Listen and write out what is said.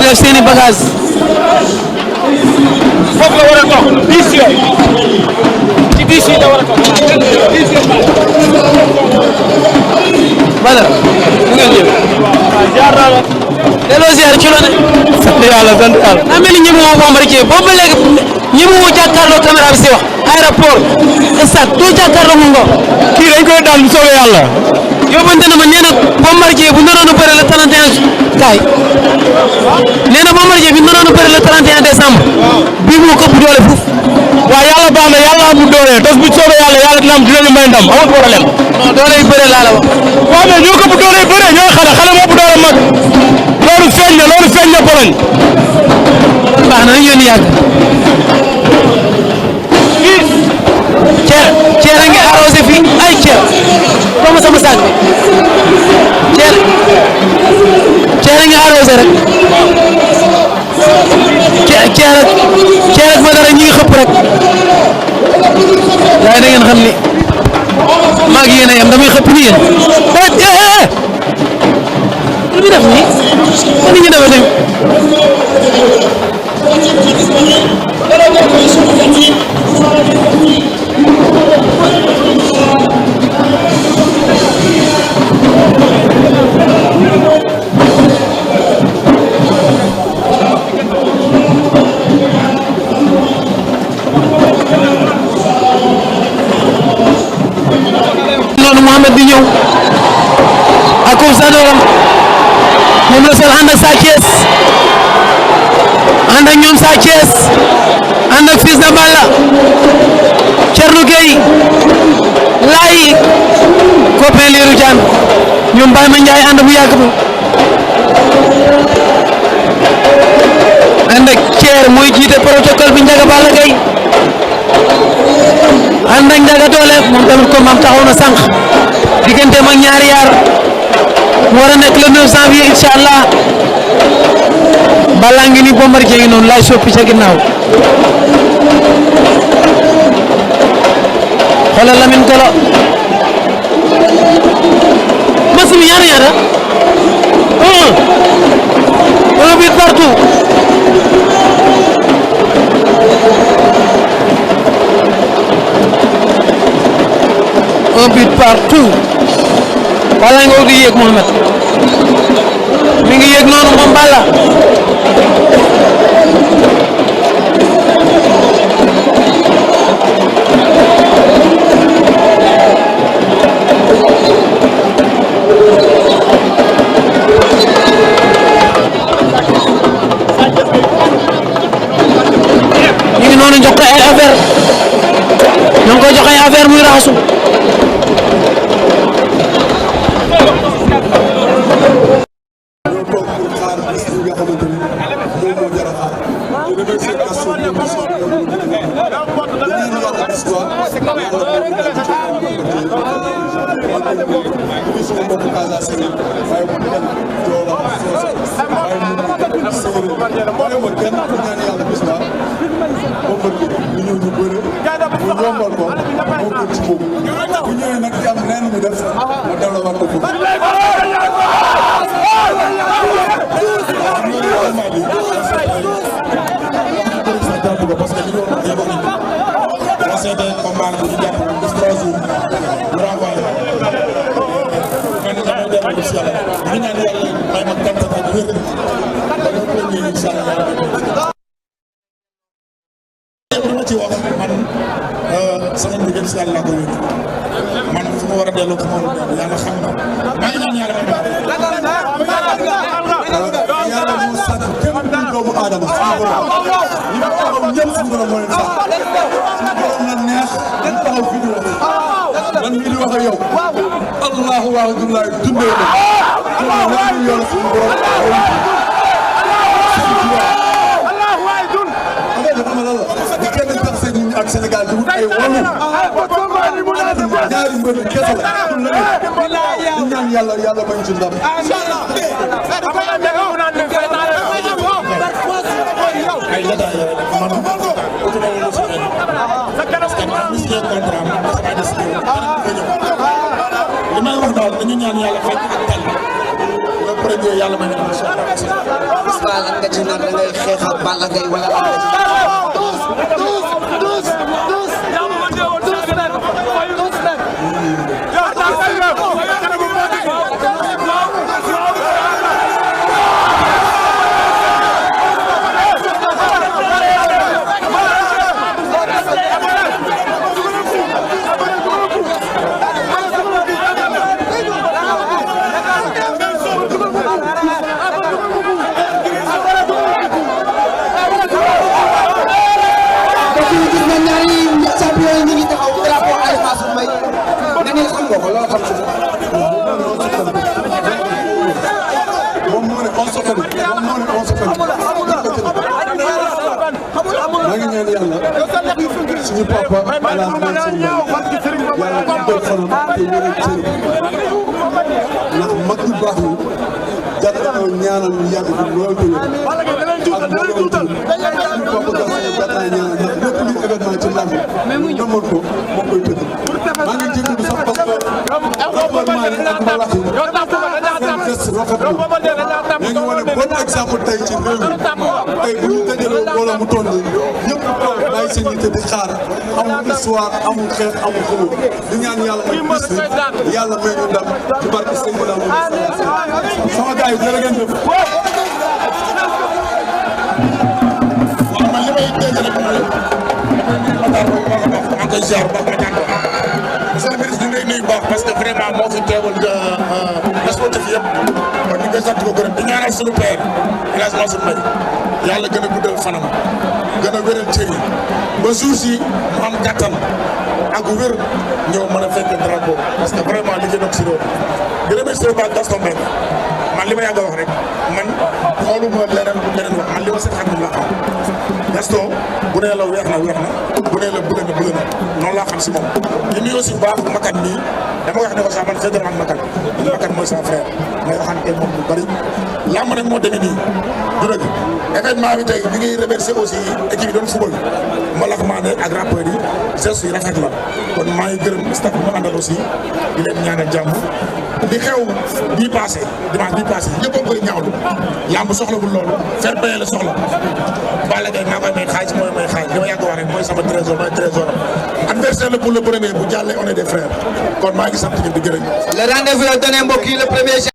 def seeni bagage foofu la war a toog 10 yooyu ci 10 yi la war a toog 10 bala mu ngeen jël jaar naa la delloo ziar ci loone sant yàlla daa mel ni ñi mu woo Bombardier boobu ba léegi ñi mu woo jàkkaarloo caméra bi si wax aéroport stade doo jàkkaarloo mu ngo kii dañ koy daal bu soobee yàlla yóbbante na ma nee na Bombardier bu naroon a bëre le 31 kaay nee na Bombardier bi naroon a bëre le 31 décembre bii moo këpp doole fuuf waaw yàlla baax na yàlla am doole tos bu soobee yàlla yàlla dina am dinañu may ndam amul problème non doole yu bëre laa la wax waaw mais ñoo këpp doole yu bëre ñooy xale moo ëpp doole mag loolu feeñ na Pologne baax na ñu yàgg Thier a ngi arrosé fii ay Thier comme sama sac bi Thier a ngi arrosé rek Thier ak Badara ñi ngi xëpp rek waaye da ngeen xam ni maa ngi yéen a yem damay xëpp ni yéen lu muy def nii kon ni ñu defee tamit noonu Mohamed di ñëw ak Sadooram moom la sol ànd ak Sa Thiès ànd ak ñoom Sa Thiès ànd ak Fils de Balla Thierno Gueye Laye copain Lirou Diane ñoom Baye Ma Ndiaye ànd bu yàgg ba ànd ak Thier mooy jiite protocole bi Ndiaga Balla Gaye ànd ak Ndiaga Dollé moom tamit comme am taxaw na sànq diggante mag ñaari yaar mu war a nekk le 9 janvier incha allah Balla ngi ni Bombardier ngi noonu laay soppi ca ginnaaw xoolal Lamine Golo mas mi ñaata un but partout un but partout Balla nga di yéeg Mohamed mi ngi yéeg noonu moom Balla ñu ngi noonu jox ko ay affaire ñoo ngi ko jox ay affaire muy raxasu Sénégal di wut ay wàllu ñaari mbër kese la di ñaan yàlla bañ ci ndam li may wax daal dañu ñaan yàlla fekk ak tal le ñëwee yàlla may ñu incha allah. gis nga lan nga ci nar da ngay xeex ak Balla Gaye wala lan nga ci. maa ngi ñaan yàlla suñu papa ala man suñu yàlla guddal fanam te wéral cër ndax mag ñu baax ñi jar nañoo ñaanal ñu yàgg fi lool te wér ak mbooloo suñu papa Gaston jar naa ñaanal ndax lépp luy événement ci làmb namoon ko moo koy tëgg maa ngi jégalu sax parce que gouvernement yi ak mbalax yi seen geste rafet na ñu ngi wane bon exemple tey ci réew mi tey bu ñu dajaloo mbooloo mu toll nii ñëpp toog bàyyi seen yitte di xaar amul histoire amul xeex amul xuloo di ñaan yàlla may bis bi yàlla may ñu ndam ci barke sëñ bi daal sama gars yi jërë ngeen jëf. waaw man li may dégg rek mooy Matar bu baax a baax maa ngi koy ziar bu baax ma jàng monsieur le ministre ñu ngi lay nuyu bu baax parce que vraiment moo fi teewal sportif yëpp kon ñu ngi koy sant ko gërëm di ñaanal suñu père El Hadj Mansour Mbaye yàlla gën a guddal fanam gën a wéral cër yi ba jour si mu am kattan ak wér ñëw mën a fekk drapeau parce que vraiment liggéey na ko si réew di remercier ba Gaston Mbengue man li ma yàgg a wax rek man xooluma leneen wax man li ma seet xam ne laa xam Gaston bu nee la weex na bu nee la bëgg na noonu laa xam si moom di nuyu aussi bu baax makat nii dama wax ne ko sax man fekk naa makat mooy sama frère may waxante moom lu bari làmb nag moo demee nii du dëgg événement bi tey ñu ngi remercier aussi équipe yi doon football mbalax maa ne ak rappeurs yi gestes yi rafet la kon maa ngi gërëm staff bi ma àndal aussi di leen ñaanal jàmm di xew bii passé dimanche bii passé ñëpp a koy ñaawlu làmb soxlawul loolu fair play la soxla Balla Gaye maa koy may xaalis mooy may xaalis li ma yàgg wax rek mooy sama trésor mooy trésor am adversaire la pour le premier bu jàllee on est des frères kon maa ngi sant ñëpp di gërëm. Le rendez-vous est donné mbokk yi le premier